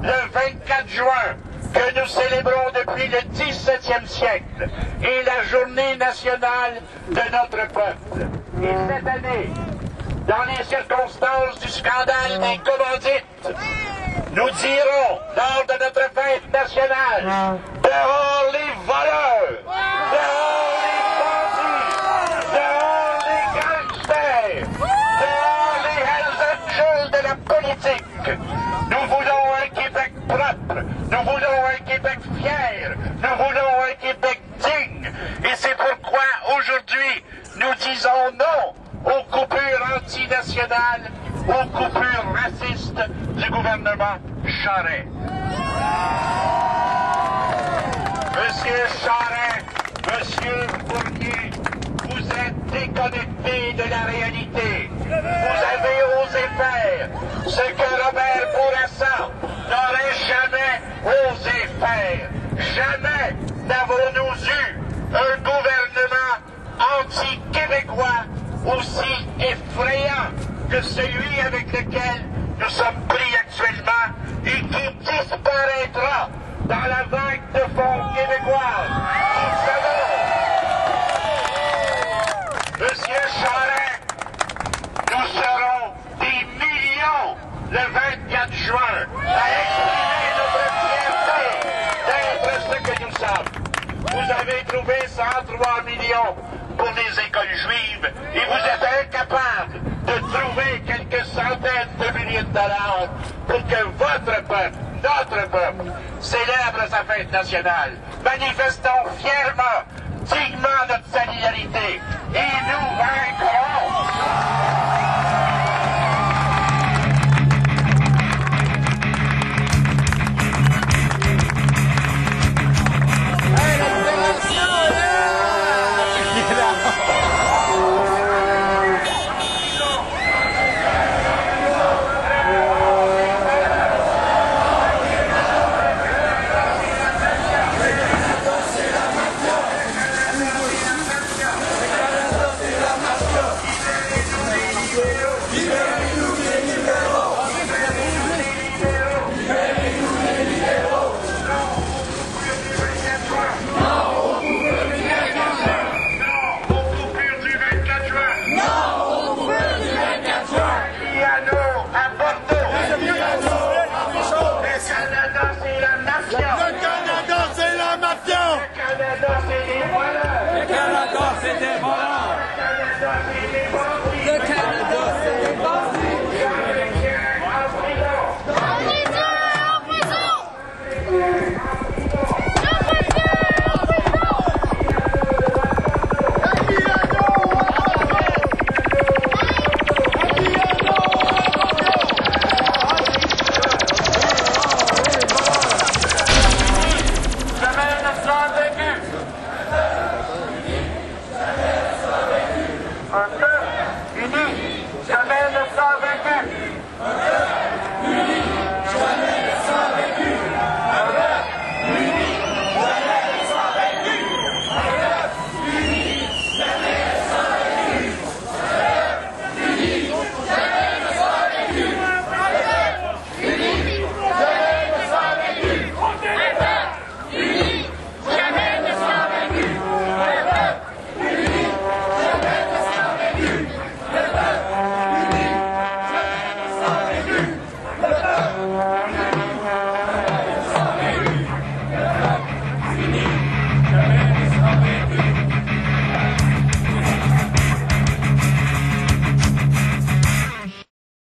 le 24 juin, que nous célébrons depuis le XVIIe siècle, est la journée nationale de notre peuple. Et cette année, dans les circonstances du scandale des commandites, nous dirons, lors de notre fête nationale, dehors les voleurs, dehors les bandits, dehors les gangsters, dehors les Hells Angels de la politique. Nous voulons un Québec propre, nous voulons un Québec fier, nous voulons un Québec digne. Et c'est pourquoi aujourd'hui, nous disons non aux coupures antinationales, aux coupures racistes du gouvernement Charest. Monsieur Charest, Monsieur Fournier, vous êtes déconnectés de la réalité. Vous avez osé faire ce que Robert Bourassa n'aurait jamais osé faire. Jamais n'avons-nous eu un gouvernement anti-québécois aussi effrayant que celui avec lequel nous sommes pris actuellement et qui disparaîtra dans la vague de fonds québécoise. Nous savons, Monsieur Charest, nous serons des millions le 24 juin à exprimer notre fierté d'être ce que nous sommes. Vous avez trouvé 103 millions pour les écoles juives et vous êtes incapables de trouver quelques centaines de milliers de dollars pour que votre peuple, notre peuple, célèbre sa fête nationale. Manifestons fièrement, dignement notre solidarité et nous vaincrons!